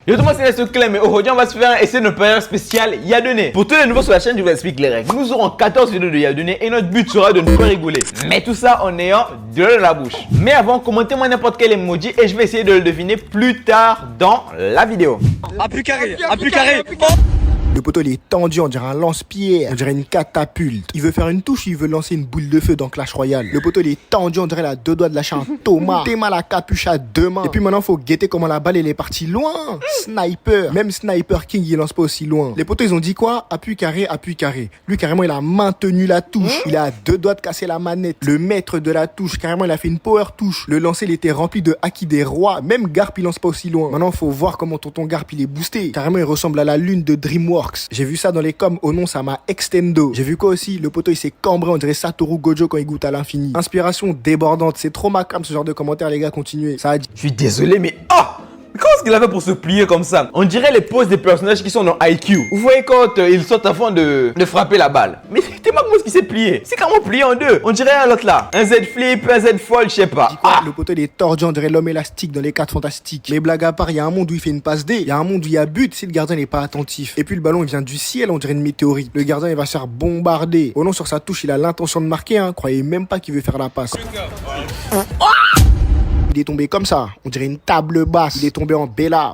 Yo tout le monde, c'est ce Clem et aujourd'hui on va se faire un essai de notre période spéciale Yadone. Pour tous les nouveaux sur la chaîne, je vous explique les règles. Nous aurons 14 vidéos de Yadone et notre but sera de nous faire rigoler. Mais tout ça en ayant de l'eau dans la bouche. Mais avant, commentez-moi n'importe quel emoji et je vais essayer de le deviner plus tard dans la vidéo. Plus carré, plus carré. Le poteau il est tendu, on dirait un lance-pierre, on dirait une catapulte. Il veut faire une touche, il veut lancer une boule de feu dans Clash Royale. Le poteau il est tendu, on dirait la deux doigts de lâcher un Thomas. Théma la capuche à deux mains. Et puis maintenant faut guetter comment la balle elle est partie loin. Sniper, même Sniper King il lance pas aussi loin. Les poteaux ils ont dit quoi? Appui carré, appui carré. Lui carrément il a maintenu la touche. Il a deux doigts de casser la manette. Le maître de la touche, carrément il a fait une power touche. Le lancer il était rempli de haki des rois. Même Garp il lance pas aussi loin. Maintenant faut voir comment tonton Garp il est boosté. Carrément il ressemble à la lune de DreamWorks. J'ai vu ça dans les coms, au nom ça m'a extendo. J'ai vu quoi aussi? Le poteau il s'est cambré, on dirait Satoru Gojo quand il goûte à l'infini. Inspiration débordante, c'est trop macam ce genre de commentaires les gars, continuez. Ça a dit. Je suis désolé mais comment est-ce qu'il avait pour se plier comme ça? On dirait les poses des personnages qui sont dans IQ. Vous voyez quand ils sautent avant de frapper la balle. Mais c'était pas comment est-ce qu'il s'est plié. C'est carrément plié en deux. On dirait un l'autre là. Un Z flip, un Z fold, je sais pas. Le poteau il est tordu, on dirait l'homme élastique dans les 4 fantastiques. Mais blague à part, il y a un monde où il fait une passe D, il y a un monde où il y a but si le gardien n'est pas attentif. Et puis le ballon il vient du ciel, on dirait une météorite. Le gardien il va se faire bombarder. Au nom sur sa touche, il a l'intention de marquer, hein. Croyez même pas qu'il veut faire la passe. Il est tombé comme ça, on dirait une table basse. Il est tombé en Bella.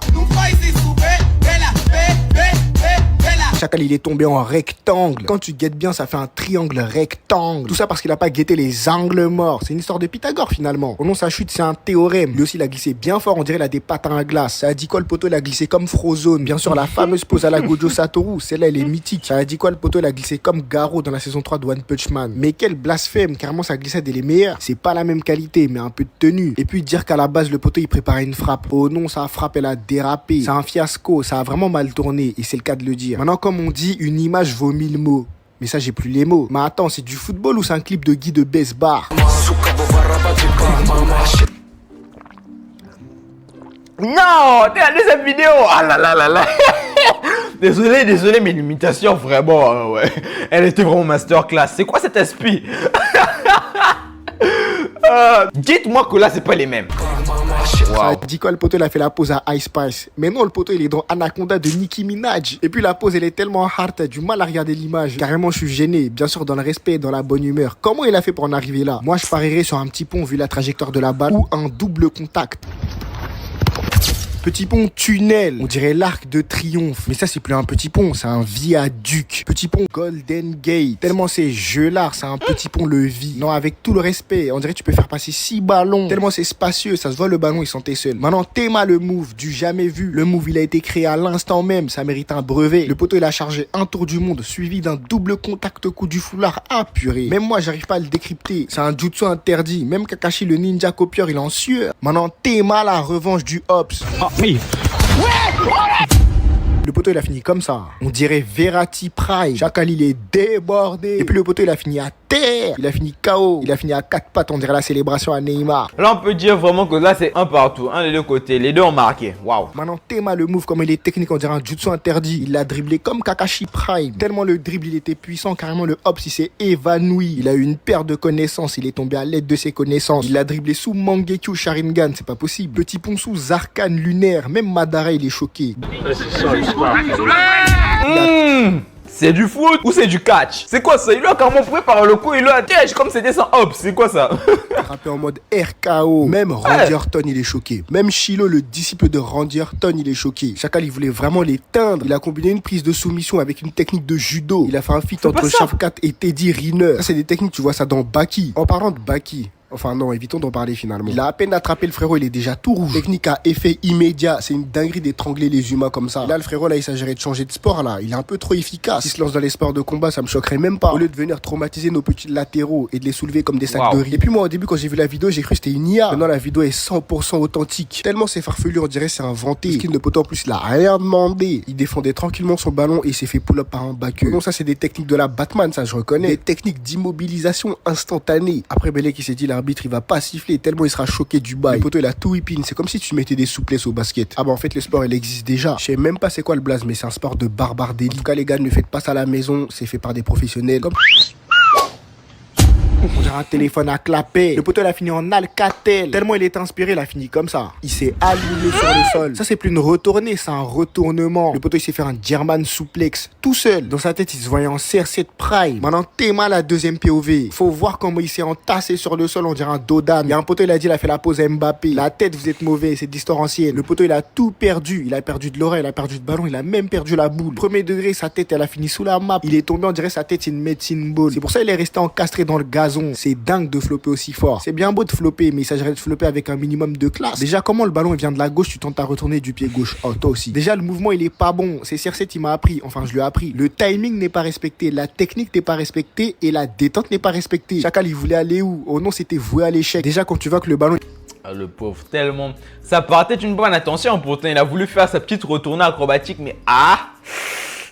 Chacal il est tombé en rectangle. Quand tu guettes bien, ça fait un triangle rectangle. Tout ça parce qu'il a pas guetté les angles morts. C'est une histoire de Pythagore finalement. Au nom sa chute, c'est un théorème. Lui aussi il a glissé bien fort, on dirait il a des patins à glace. Ça a dit quoi le poteau, il a glissé comme Frozone. Bien sûr la fameuse pose à la Gojo Satoru, celle-là elle est mythique. Ça a dit quoi le poteau, il a glissé comme Garo dans la saison 3 de One Punch Man. Mais quel blasphème, carrément sa glissade elle est meilleure. C'est pas la même qualité, mais un peu de tenue. Et puis dire qu'à la base le poteau il préparait une frappe. Oh non, sa frappe elle a dérapé. C'est un fiasco, ça a vraiment mal tourné et c'est le cas de le dire. Maintenant comme on dit, une image vaut 1000 mots. Mais ça, j'ai plus les mots. Mais attends, c'est du football ou c'est un clip de Guy de Besbar? Non, t'es la deuxième vidéo. Ah là là là là. Désolé, mais l'imitation, vraiment, ouais. Elle était vraiment masterclass. C'est quoi cet esprit? Dites-moi que là, c'est pas les mêmes. Wow. Ça dit quoi le poteau il a fait la pose à Ice Spice. Mais non, le poteau il est dans Anaconda de Nicki Minaj. Et puis la pose elle est tellement hard, t'as du mal à regarder l'image. Carrément je suis gêné, bien sûr dans le respect et dans la bonne humeur. Comment il a fait pour en arriver là? Moi je parierais sur un petit pont vu la trajectoire de la balle ou un double contact. Petit pont tunnel, on dirait l'arc de triomphe. Mais ça c'est plus un petit pont, c'est un viaduc. Petit pont Golden Gate. Tellement c'est gelard, c'est un petit pont levis. Non, avec tout le respect, on dirait que tu peux faire passer 6 ballons. Tellement c'est spacieux, ça se voit le ballon, il sentait seul. Maintenant, Théma le move, du jamais vu. Le move il a été créé à l'instant même, ça mérite un brevet. Le poteau il a chargé un tour du monde, suivi d'un double contact coup du foulard. Ah purée. Même moi j'arrive pas à le décrypter. C'est un jutsu interdit. Même Kakashi le ninja copieur, il est en sueur. Maintenant, Théma la revanche du Hops. Oui. Le poteau il a fini comme ça. On dirait Verratti Prime. Chacal il est débordé. Et puis le poteau il a fini à terre. Il a fini KO. Il a fini à 4 pattes. On dirait la célébration à Neymar. Là on peut dire vraiment que là c'est un partout. Un des deux côtés. Les deux ont marqué. Waouh. Maintenant Théma le move comme il est technique. On dirait un jutsu interdit. Il l'a dribblé comme Kakashi Prime. Tellement le dribble il était puissant. Carrément le Hops il s'est évanoui. Il a eu une perte de connaissances. Il est tombé à l'aide de ses connaissances. Il l'a dribblé sous Mangekyo Sharingan. C'est pas possible. Petit pont sous Arcane lunaire. Même Madara il est choqué. C'est du foot ou c'est du catch? C'est quoi ça? Il lui a carrément pris par le cou, il lui a têche comme c'était sans hop. C'est quoi ça? Frappé en mode RKO. Même Randy Orton il est choqué. Même Shiloh le disciple de Randy Orton il est choqué. Chacal il voulait vraiment l'éteindre. Il a combiné une prise de soumission avec une technique de judo. Il a fait un feat entre Shafkat et Teddy Riner. Ça c'est des techniques, tu vois ça dans Baki. En parlant de Baki, enfin non, évitons d'en parler finalement. Il a à peine attrapé le frérot, il est déjà tout rouge. Technique à effet immédiat, c'est une dinguerie d'étrangler les humains comme ça. Là le frérot là il s'agirait de changer de sport là, il est un peu trop efficace. S'il se lance dans les sports de combat ça me choquerait même pas. Au lieu de venir traumatiser nos petits latéraux et de les soulever comme des sacs de riz. Et puis moi au début quand j'ai vu la vidéo j'ai cru que c'était une IA. Maintenant la vidéo est 100% authentique. Tellement c'est farfelu on dirait c'est inventé. Ce qu'il ne peut en plus il a rien demandé. Il défendait tranquillement son ballon et il s'est fait pull-up par un baqueux. Non ça c'est des techniques de la Batman ça je reconnais. Des techniques d'immobilisation instantanée. Après Belé qui s'est dit l'arbitre il va pas siffler tellement il sera choqué du bail. Le poteau il a tout whipping, c'est comme si tu mettais des souplesses au basket. Ah bah en fait le sport il existe déjà. Je sais même pas c'est quoi le blaze mais c'est un sport de barbare d'élite. En tout cas les gars ne faites pas ça à la maison, c'est fait par des professionnels comme... On dirait un téléphone à clapet. Le poteau il a fini en Alcatel. Tellement il était inspiré, il a fini comme ça. Il s'est aligné sur le sol. Ça c'est plus une retournée, c'est un retournement. Le poteau il s'est fait un German suplex tout seul. Dans sa tête il se voyait en CR7 Prime. Maintenant Théma la deuxième POV. Faut voir comment il s'est entassé sur le sol, on dirait un Dodan. Il y a un poteau il a dit il a fait la pause à Mbappé. La tête vous êtes mauvais, c'est d'histoire ancienne. Le poteau il a tout perdu. Il a perdu de l'oreille, il a perdu de ballon, il a même perdu la boule. Premier degré, sa tête elle a fini sous la map. Il est tombé, on dirait sa tête c'est une médecine ball. C'est pour ça il est resté encastré dans le gazon. C'est dingue de flopper aussi fort. C'est bien beau de flopper, mais il s'agirait de flopper avec un minimum de classe. Déjà comment le ballon il vient de la gauche, tu tentes à retourner du pied gauche. Oh toi aussi. Déjà le mouvement il est pas bon. C'est CR7 il m'a appris, enfin je lui ai appris. Le timing n'est pas respecté, la technique n'est pas respectée et la détente n'est pas respectée. Chacal il voulait aller où? Oh non, c'était voué à l'échec. Déjà quand tu vois que le ballon Ah, le pauvre, tellement. Ça partait d'une bonne attention pourtant. Il a voulu faire sa petite retournée acrobatique, mais ah,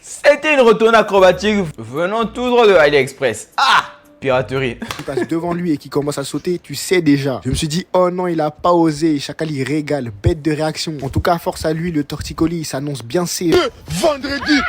c'était une retournée acrobatique venant tout droit de AliExpress. Ah, piraterie. qui passe devant lui et qui commence à sauter, tu sais déjà. Je me suis dit, oh non, il a pas osé. Chacal, il régale, bête de réaction. En tout cas, force à lui, le torticolis, il s'annonce bien serré. Vendredi,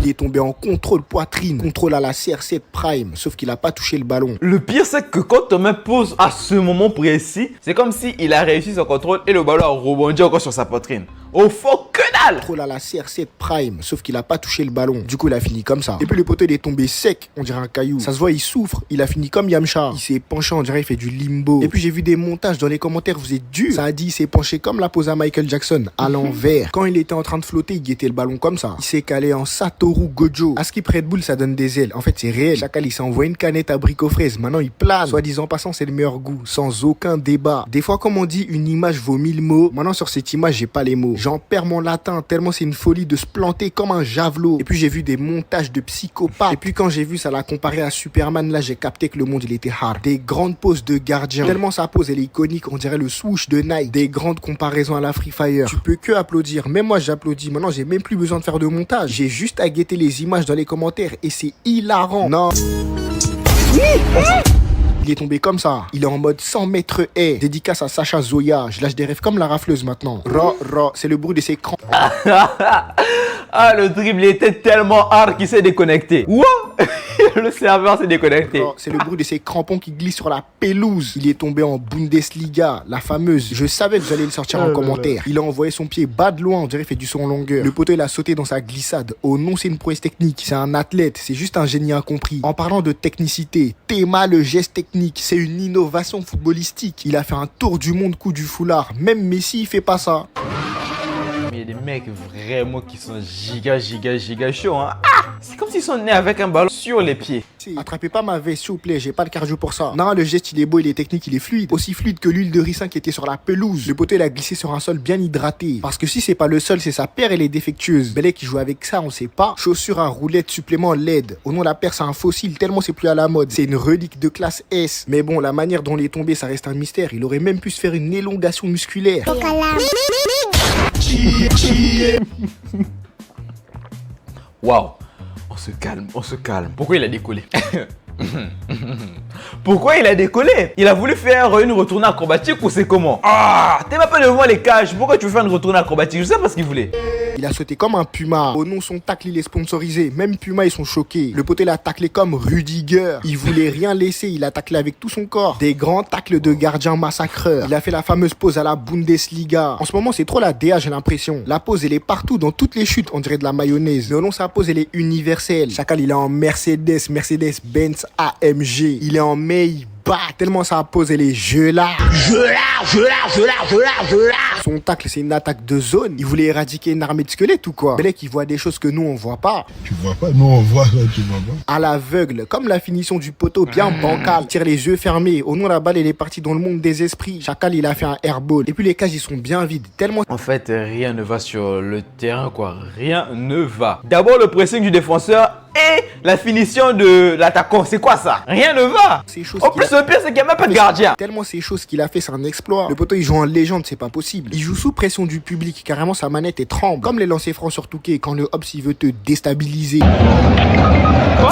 il est tombé en contrôle poitrine, contrôle à la CR7 Prime, sauf qu'il a pas touché le ballon. Le pire, c'est que quand Thomas pose à ce moment précis, c'est comme si il a réussi son contrôle et le ballon a rebondi encore sur sa poitrine. Au fond, que dalle! Contrôle à la CR7 Prime, sauf qu'il a pas touché le ballon. Du coup, il a fini comme ça. Et puis le poteau, il est tombé sec, on dirait un caillou. Ça se voit, il souffre. Il a fini comme Yamcha. Il s'est penché, on dirait il fait du limbo. Et puis j'ai vu des montages dans les commentaires, vous êtes durs. Ça a dit, il s'est penché comme la pose à Michael Jackson, à l'envers. Quand il était en train de flotter, il guettait le ballon comme ça. Il s'est calé en Satoru Gojo. À Skip Red Bull, ça donne des ailes. En fait, c'est réel. Chacal, il s'est envoyé une canette à briques aux fraises. Maintenant, il plane. Soit disant passant, c'est le meilleur goût. Sans aucun débat. Des fois, comme on dit, une image vaut 1000 mots. Maintenant, sur cette image, j'ai pas les mots. J'en perds mon latin tellement c'est une folie de se planter comme un javelot. Et puis, j'ai vu des montages de psychopathes. Et puis, quand j'ai vu ça l'a comparé à Superman, là, j'ai capté que le monde, il était hard. Des grandes poses de gardien. Tellement sa pose, elle est iconique. On dirait le swoosh de Nike. Des grandes comparaisons à la Free Fire. Tu peux que applaudir. Même moi, j'applaudis. Maintenant, j'ai même plus besoin de faire de montage. J'ai juste à guetter les images dans les commentaires et c'est hilarant. Non. Il est tombé comme ça. Il est en mode 100 mètres haie. Dédicace à Sacha Zoya. Je lâche des rêves comme la rafleuse maintenant. C'est le bruit de ses crans. Ah, le dribble était tellement hard qu'il s'est déconnecté. What? Le serveur s'est déconnecté. C'est le bruit de ses crampons qui glissent sur la pelouse. Il est tombé en Bundesliga, la fameuse. Je savais que vous allez le sortir en commentaire. Il a envoyé son pied bas de loin, on dirait qu'il fait du saut en longueur. Le poteau, il a sauté dans sa glissade. Oh non, c'est une prouesse technique. C'est un athlète, c'est juste un génie incompris. En parlant de technicité, Théma, le geste technique, c'est une innovation footballistique. Il a fait un tour du monde coup du foulard. Même Messi, il fait pas ça. Il y a des mecs vraiment qui sont giga chauds, hein. Ah, c'est comme s'ils sont nés avec un ballon sur les pieds. Attrapez pas ma veste, s'il vous plaît, j'ai pas le cardio pour ça. Non, le geste il est beau, il est technique, il est fluide. Aussi fluide que l'huile de ricin qui était sur la pelouse. Le poteau il a glissé sur un sol bien hydraté. Parce que si c'est pas le sol, c'est sa paire, elle est défectueuse. Belé qui joue avec ça, on sait pas. Chaussures à roulettes, supplément LED. Au nom la paire, c'est un fossile tellement c'est plus à la mode. C'est une relique de classe S. Mais bon, la manière dont il est tombé, ça reste un mystère. Il aurait même pu se faire une élongation musculaire. Waouh, on se calme. Pourquoi il a décollé? Pourquoi il a décollé? Il a voulu faire une retournée acrobatique ou c'est comment? Ah, t'es même pas devant les cages. Pourquoi tu veux faire une retournée acrobatique? Je sais pas ce qu'il voulait. Il a sauté comme un puma. Au nom, son tacle, il est sponsorisé. Même Puma, ils sont choqués. Le poteau, il a taclé comme Rudiger. Il voulait rien laisser. Il a taclé avec tout son corps. Des grands tacles de gardien massacreur. Il a fait la fameuse pose à la Bundesliga. En ce moment, c'est trop la DA, j'ai l'impression. La pose, elle est partout dans toutes les chutes. On dirait de la mayonnaise. Mais au nom, sa pose, elle est universelle. Chacal, il est en Mercedes-Benz AMG. Il est en Maybach. Tellement sa pose, elle est je là. Son tacle, c'est une attaque de zone. Il voulait éradiquer une armée de squelettes ou quoi? Belek, il voit des choses que nous, on voit pas. Tu vois pas? Nous, on voit, là, tu vois pas. À l'aveugle, comme la finition du poteau, bien bancal. Il tire les yeux fermés. Au nom, la balle, elle est partie dans le monde des esprits. Chacal, il a fait un airball. Et puis, les cages, ils sont bien vides. Tellement... En fait, rien ne va sur le terrain, quoi. Rien ne va. D'abord, le pressing du défenseur et la finition de l'attaquant. C'est quoi ça? Rien ne va. En plus, le pire, c'est qu'il n'y a même pas de gardien. Tellement ces choses qu'il a fait, c'est un exploit. Le poteau, il joue en légende, c'est pas possible. Il joue sous pression du public. Carrément, sa manette est tremble. Comme les lancers francs sur Touquet quand le Hobbs, il veut te déstabiliser. Quoi?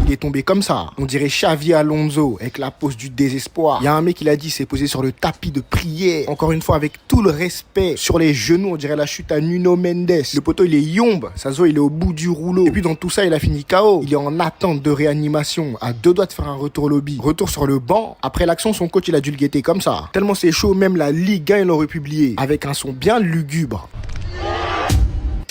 Il il est tombé comme ça. On dirait Xavi Alonso avec la pose du désespoir. Il y a un mec qui l'a dit, s'est posé sur le tapis de prière. Encore une fois, avec tout le respect. Sur les genoux, on dirait la chute à Nuno Mendes. Le poteau, il est yombe. Ça se voit, il est au bout du rouleau. Et puis dans tout ça, il a fini KO. Il est en attente de réanimation. À 2 doigts de faire un retour lobby. Retour sur le banc. Après l'action, son coach, il a dû le guetter comme ça. Tellement c'est chaud, même la Ligue 1, ils l'ont republié. Avec un son bien lugubre.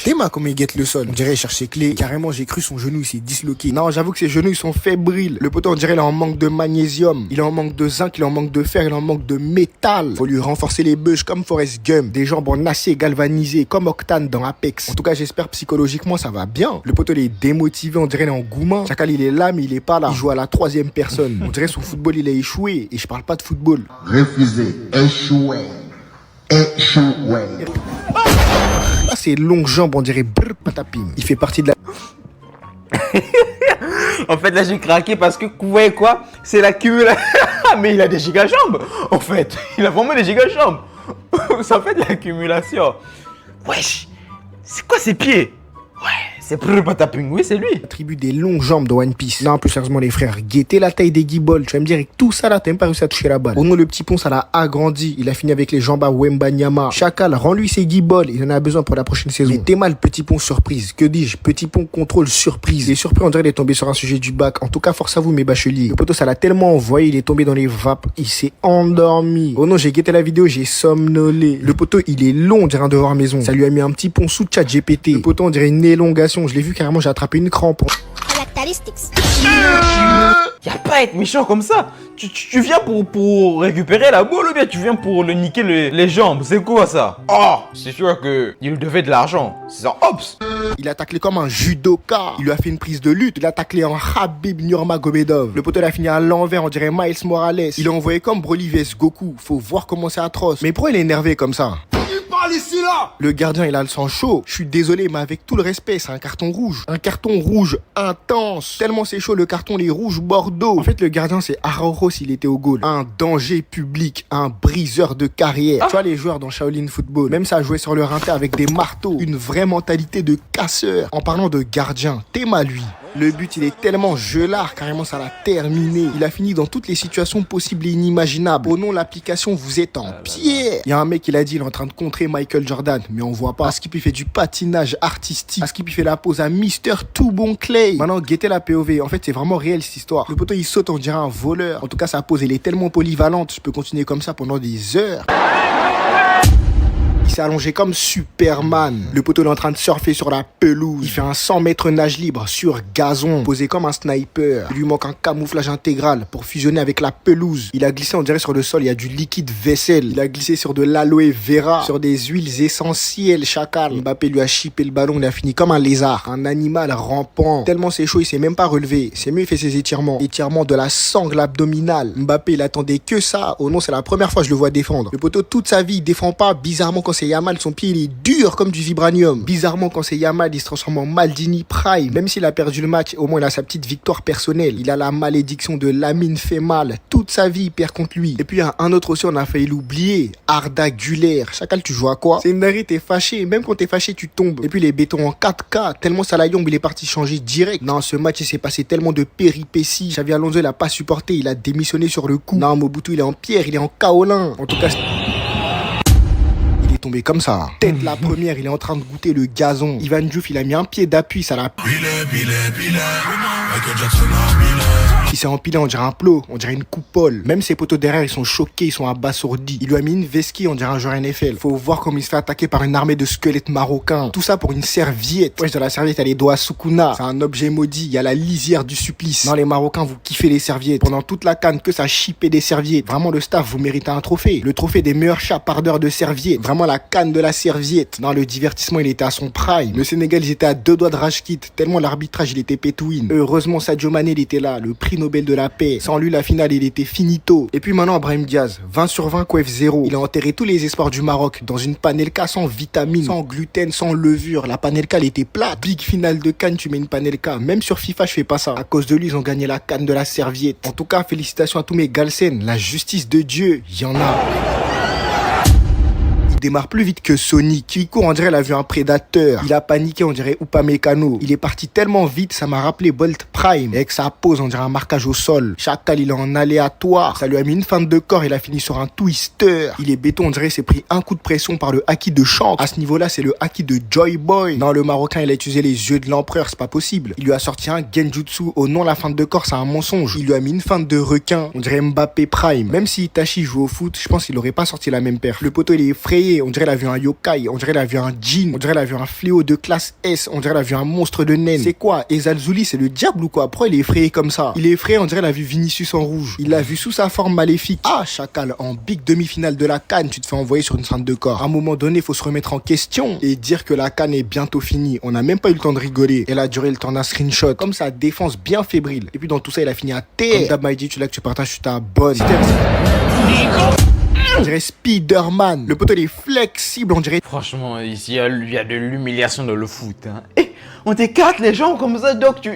Théma comme il guette le sol. On dirait il cherche ses clés. Carrément, j'ai cru son genou il s'est disloqué. Non, j'avoue que ses genoux ils sont fébriles. Le poteau, on dirait il est en manque de magnésium. Il est en manque de zinc, il est en manque de fer, il est en manque de métal. Faut lui renforcer les beuges comme Forrest Gump. Des jambes en acier galvanisé comme Octane dans Apex. En tout cas, j'espère psychologiquement ça va bien. Le poteau il est démotivé, on dirait il est en gourmand. Chacal il est là mais il est pas là. Il joue à la 3e personne. On dirait son football il a échoué. Et je parle pas de football. Refusé. Échoué. Échoué. Là, ses longues jambes, on dirait brr patapim. Il fait partie de la... En fait, là, j'ai craqué parce que, vous voyez quoi? C'est l'accumulation. Mais il a des gigajambes. En fait, il a vraiment des gigajambes. Ça fait de l'accumulation. Wesh, c'est quoi ces pieds? Ouais, c'est Pataping, oui, c'est lui. Attribue des longues jambes de One Piece. Non, plus sérieusement, les frères, guettez la taille des guibolles. Tu vas me dire, avec tout ça là, t'as même pas réussi à toucher la balle. Au nom, le petit pont, ça l'a agrandi. Il a fini avec les jambes à Wembanyama. Chacal, rends-lui ses guibolles. Il en a besoin pour la prochaine saison. Mais t'es mal, petit pont surprise. Que dis-je? Petit pont contrôle surprise. Il est surpris, on dirait qu'il est tombé sur un sujet du bac. En tout cas, force à vous, mes bacheliers. Le poteau, ça l'a tellement envoyé, il est tombé dans les vapes. Il s'est endormi. Oh non, j'ai guetté la vidéo, j'ai somnolé. Le poteau, il est long, on dirait un devoir maison. Ça lui a mis un petit pont sous ChatGPT. Le poteau, on dirait une élongation. Je l'ai vu carrément, j'ai attrapé une crampe. Y'a pas à être méchant comme ça. Tu viens pour récupérer la boule ou bien tu viens pour le niquer les jambes? C'est quoi ça? Oh, c'est sûr que il devait de l'argent. C'est ça, hops. Il a taclé comme un judoka. Il lui a fait une prise de lutte. Il a taclé en Khabib Nurmagomedov. Le poteau, il a fini à l'envers, on dirait Miles Morales. Il a envoyé comme Broly vs Goku. Faut voir comment c'est atroce. Mais pourquoi il est énervé comme ça? Ici là. Le gardien il a le sang chaud. Je suis désolé mais avec tout le respect c'est un carton rouge. Un carton rouge intense. Tellement c'est chaud le carton les rouges bordeaux. En fait le gardien c'est Araujo s'il était au goal. Un danger public. Un briseur de carrière. Tu vois les joueurs dans Shaolin Football. Même ça jouait sur le rinté avec des marteaux. Une vraie mentalité de casseur. En parlant de gardien, Théma lui. Le but, il est tellement gelard, carrément, ça l'a terminé. Il a fini dans toutes les situations possibles et inimaginables. Au nom de l'application, vous êtes en pierre. Il y a un mec qui l'a dit, il est en train de contrer Michael Jordan, mais on voit pas. Askip, il fait du patinage artistique. Askip, il fait la pose à Mister Tout Bon Clay. Maintenant, guettez la POV. En fait, c'est vraiment réel, cette histoire. Le poteau, il saute, on dirait un voleur. En tout cas, sa pose, elle est tellement polyvalente. Je peux continuer comme ça pendant des heures. Il s'est allongé comme Superman. Le poteau est en train de surfer sur la pelouse. Il fait un 100 mètres nage libre sur gazon. Posé comme un sniper. Il lui manque un camouflage intégral pour fusionner avec la pelouse. Il a glissé, on dirait sur le sol, il y a du liquide vaisselle. Il a glissé sur de l'aloe vera, sur des huiles essentielles, chacal. Mbappé lui a chippé le ballon, il a fini comme un lézard. Un animal rampant. Tellement c'est chaud, il s'est même pas relevé. C'est mieux, il fait ses étirements. Étirements de la sangle abdominale. Mbappé, il attendait que ça. Oh non, c'est la première fois que je le vois défendre. Le poteau, toute sa vie, il défend pas. Bizarrement, quand c'est Yamal, son pied il est dur comme du vibranium. Bizarrement, quand c'est Yamal, il se transforme en Maldini Prime. Même s'il a perdu le match, au moins il a sa petite victoire personnelle. Il a la malédiction de Lamine fait mal. Toute sa vie, il perd contre lui. Et puis il y a un autre aussi, on a failli l'oublier. Arda Güler. Chacal, tu joues à quoi? C'est une dinguerie, t'es fâché. Même quand t'es fâché, tu tombes. Et puis les bétons en 4K. Tellement Salayombe, il est parti changer direct. Non, ce match, il s'est passé tellement de péripéties. Xavi Alonso, il a pas supporté. Il a démissionné sur le coup. Non, Mobutu, il est en pierre. Il est en kaolin. En tout cas, tombé comme ça. Tête la première, il est en train de goûter le gazon. Ivan Diouf, il a mis un pied d'appui, ça l'a... Il s'est empilé, on dirait un plot, on dirait une coupole. Même ses poteaux derrière, ils sont choqués, ils sont abasourdis. Il lui a mis une vesquille, on dirait un joueur NFL. Faut voir comme il se fait attaquer par une armée de squelettes marocains. Tout ça pour une serviette. Ouais, dans la serviette, il y a les doigts Sukuna. C'est un objet maudit, il y a la lisière du supplice. Non, les Marocains, vous kiffez les serviettes. Pendant toute la canne, que ça chippait des serviettes. Vraiment, le staff, vous méritez un trophée. Le trophée des meilleurs chapardeurs de serviettes. Vraiment la canne de la serviette. Non, le divertissement, il était à son prime. Le Sénégal, ils étaient à 2 doigts de rage kit. Tellement l'arbitrage, il était pétouine. Heureusement, Sadio Mané, il était là. Le prix Nobel de la paix. Sans lui, la finale, il était finito. Et puis maintenant, Brahim Diaz, 20 sur 20 QF 0. Il a enterré tous les espoirs du Maroc dans une panelka sans vitamines, sans gluten, sans levure. La panelka, elle était plate. Big finale de Cannes, tu mets une panelka. Même sur FIFA, je fais pas ça. À cause de lui, ils ont gagné la canne de la serviette. En tout cas, félicitations à tous mes Galsen. La justice de Dieu, il y en a. démarre plus vite que Sonic. Qui court, on dirait il a vu un prédateur. Il a paniqué, on dirait Upamecano. Il est parti tellement vite, ça m'a rappelé Bolt Prime. Et avec sa pose, on dirait un marquage au sol. Chacal, il est en aléatoire. Ça lui a mis une feinte de corps, il a fini sur un twister. Il est béton, on dirait s'est pris un coup de pression par le haki de Shanks. À ce niveau-là, c'est le haki de Joy Boy. Non, le Marocain, il a utilisé les yeux de l'empereur, c'est pas possible. Il lui a sorti un Genjutsu. Oh non, la feinte de corps, c'est un mensonge. Il lui a mis une feinte de requin. On dirait Mbappé Prime. Même si Itachi joue au foot, je pense qu'il aurait pas sorti la même perf. Le poteau, il est effrayé. On dirait il a vu un yokai. On dirait il a vu un djinn. On dirait il a vu un fléau de classe S. On dirait il a vu un monstre de naine. C'est quoi? Ezalzuli, c'est le diable ou quoi? Pourquoi il est effrayé comme ça? Il est effrayé, on dirait il a vu Vinicius en rouge. Il l'a vu sous sa forme maléfique. Ah, Chacal, en big demi-finale de la CAN, tu te fais envoyer sur une feinte de corps. À un moment donné, il faut se remettre en question et dire que la CAN est bientôt finie. On n'a même pas eu le temps de rigoler. Elle a duré le temps d'un screenshot. Comme sa défense bien fébrile. Et puis dans tout ça, il a fini à terre. Comme d'hab, Maïdi, tu l'as que tu partages, tu t'abonnes. On dirait Spider-Man. Le poteau il est flexible, on dirait. Franchement, ici, il y a de l'humiliation dans le foot. Hein. Et on t'écarte les gens comme ça, Doc.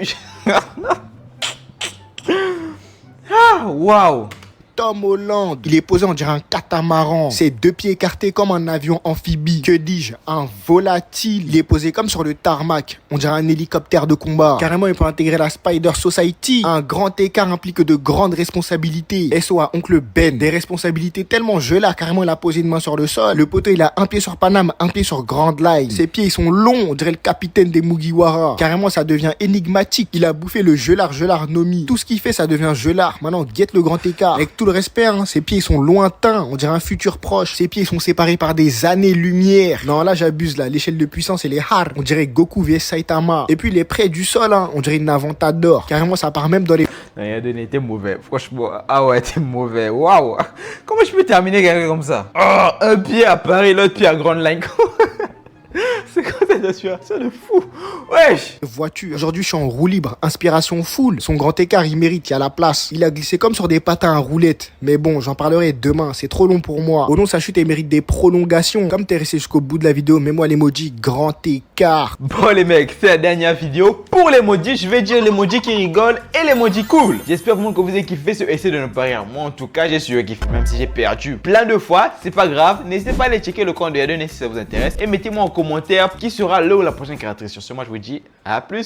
Ah, waouh. Tom Holland, il est posé, on dirait un catamaran. Ses deux pieds écartés comme un avion amphibie. Que dis-je? Un volatile. Il est posé comme sur le tarmac. On dirait un hélicoptère de combat. Carrément, il peut intégrer la Spider Society. Un grand écart implique de grandes responsabilités. SOA, oncle Ben. Des responsabilités tellement gelées, carrément, il a posé une main sur le sol. Le poteau, il a un pied sur Paname, un pied sur Grand Line. Ses pieds, ils sont longs. On dirait le capitaine des Mugiwara. Carrément, ça devient énigmatique. Il a bouffé le gelard Nomi. Tout ce qu'il fait, ça devient gelard. Maintenant, guette le grand écart. Avec tout le respect, hein, ses pieds sont lointains, on dirait un futur proche. Ses pieds sont séparés par des années-lumière. Non, là j'abuse, là, l'échelle de puissance elle est hard. On dirait Goku vs Saitama. Et puis il est près du sol, hein, on dirait une Aventador. Carrément ça part même dans les... Non, Yadone, t'es mauvais, franchement. Ah ouais, t'es mauvais, waouh. Comment je peux terminer quelqu'un comme ça? Oh, un pied à Paris, l'autre pied à Grand Line. C'est quoi cette assurance de fou? Wesh! Voiture. Aujourd'hui, je suis en roue libre. Inspiration full. Son grand écart, il mérite, il y a la place. Il a glissé comme sur des patins à roulettes. Mais bon, j'en parlerai demain. C'est trop long pour moi. Au nom, sa chute, elle mérite des prolongations. Comme t'es resté jusqu'au bout de la vidéo, mets-moi l'emoji grand écart. Bon les mecs, c'est la dernière vidéo. Pour l'emoji, je vais dire l'emoji qui rigole et l'emoji cool. J'espère vraiment que vous avez kiffé ce essai de ne pas rire. Moi, en tout cas, j'ai su kiffé. Même si j'ai perdu plein de fois, c'est pas grave. N'hésitez pas à aller checker le compte de Yadone si ça vous intéresse. Et mettez-moi en commentaire qui sera le ou la prochaine créatrice. Sur ce, moi, je vous dis à plus.